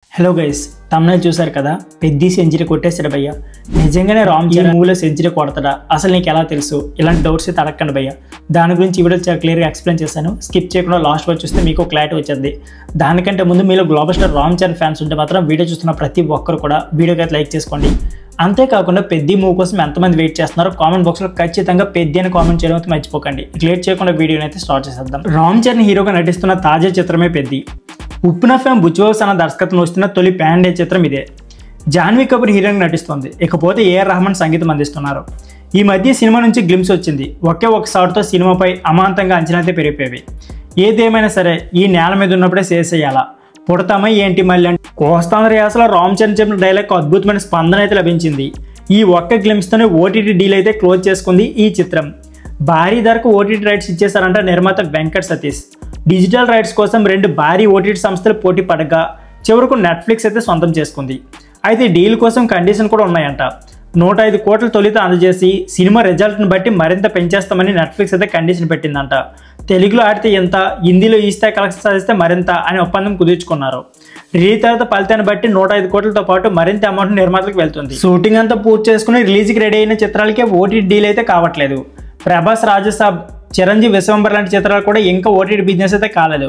Hello guys, తమ్ముని చూసారు కదా, పెద్ద సెంచరీ కొట్టేశాడు భయ్య. నిజంగానే రామ్ చరణ్ మూవీలో సెంచరీ కొడతాడా? అసలు నీకు ఎలా తెలుసు? ఇలాంటి డౌట్స్ అయితే అడగండి భయ్య. దాని గురించి ఈ వీడియో చాలా క్లియర్గా ఎక్స్ప్లెయిన్ చేశాను. స్కిప్ చేయకుండా లాస్ట్ వరకు చూస్తే మీకు క్లారిటీ వచ్చేది. దానికంటే ముందు మీలో global star Ram Charan fans ఉంటే మాత్రం వీడియో చూస్తున్న ప్రతి ఒక్కరు కూడా వీడియోకి అయితే లైక్ చేసుకోండి. అంతేకాకుండా పెద్ద మూవీ కోసం ఎంతమంది వెయిట్ చేస్తున్నారో కామెంట్ బాక్స్లో ఖచ్చితంగా పెద్ద అని కామెంట్ చేయడం అయితే మర్చిపోకండి. లేట్ చేయకుండా వీడియోని అయితే స్టార్ట్ చేసేద్దాం. రామ్ చరణ్ హీరోగా నటిస్తున్న తాజా చిత్రమే పెద్ద. ఉప్పెన ఫేమ్ బుచ్చిబాబు అన్న దర్శకత్వం వస్తున్న తొలి ప్యాన్ డే చిత్రం ఇదే. జాన్వీ కపూర్ హీరోయిన్ నటిస్తోంది. ఇకపోతే ఏఆర్ రెహమాన్ సంగీతం అందిస్తున్నారు. ఈ మధ్య సినిమా నుంచి గ్లిమ్స్ వచ్చింది. ఒకే ఒక షాట్తో సినిమాపై అమాంతంగా అంచనాతే పెరిగిపోయేవి. ఏదేమైనా సరే ఈ నేల మీద ఉన్నప్పుడే చేసేయాలా, పుడతామా ఏంటి మళ్ళీ అంటే కోస్తాంధ్ర యాసలో రామ్ చరణ్ చెప్పిన డైలాగ్ అద్భుతమైన స్పందన అయితే లభించింది. ఈ ఒక్క గ్లిమ్స్తోనే ఓటీటీ డీల్ అయితే క్లోజ్ చేసుకుంది ఈ చిత్రం. భారీ ధరకు ఓటీటీ రైట్స్ ఇచ్చేశారంట నిర్మాత వెంకట్ సతీష్. డిజిటల్ రైట్స్ కోసం 2 భారీ ఓటీటీ సంస్థలు పోటీ పడగా చివరకు నెట్ఫ్లిక్స్ అయితే సొంతం చేసుకుంది. అయితే డీల్ కోసం కండిషన్ కూడా ఉన్నాయంట. 105 కోట్ల తొలిత అందజేసి సినిమా రిజల్ట్ని బట్టి మరింత పెంచేస్తామని నెట్ఫ్లిక్స్ అయితే కండిషన్ పెట్టిందంట. తెలుగులో ఆడితే ఎంత, హిందీలో ఈ స్థాయి కలెక్షన్ సాధిస్తే మరింత అనే ఒప్పందం కుదుర్చుకున్నారు. రిలీజ్ తర్వాత ఫలితాన్ని బట్టి 105 కోట్లతో పాటు మరింత అమౌంట్ నిర్మాతలకు వెళ్తుంది. షూటింగ్ అంతా పూర్తి చేసుకుని రిలీజ్కి రెడీ అయిన చిత్రాలకే ఓటీటీ డీల్ అయితే కావట్లేదు. ప్రభాస్, రాజసాబ్, చిరంజీవి, విశ్వంబర్ లాంటి చిత్రాలు కూడా ఇంకా ఓటీటీ బిజినెస్ అయితే కాలేదు.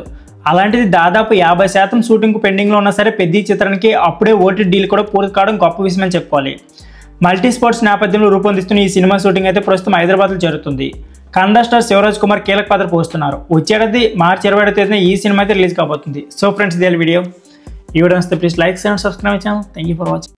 అలాంటిది దాదాపు 50% షూటింగ్ పెండింగ్లో ఉన్నా సరే పెద్ద చిత్రానికి అప్పుడే ఓటీటీ డీల్ కూడా పూర్తి కావడం గొప్ప విషయం అని చెప్పుకోవాలి. మల్టీ స్పోర్ట్స్ నేపథ్యంలో రూపొందిస్తున్న ఈ సినిమా షూటింగ్ అయితే ప్రస్తుతం హైదరాబాద్లో జరుగుతుంది. కన్నడ స్టార్ శివరాజ్ కుమార్ కీలక పాత్ర పోస్తున్నారు. వచ్చేది మార్చి 27వ తేదీన ఈ సినిమా అయితే రిలీజ్ కాబోతుంది. సో ఫ్రెండ్స్, ఇదే వీడియో. ఈ వీడియో వస్తే please like and subscribe channel. Thank you for watching.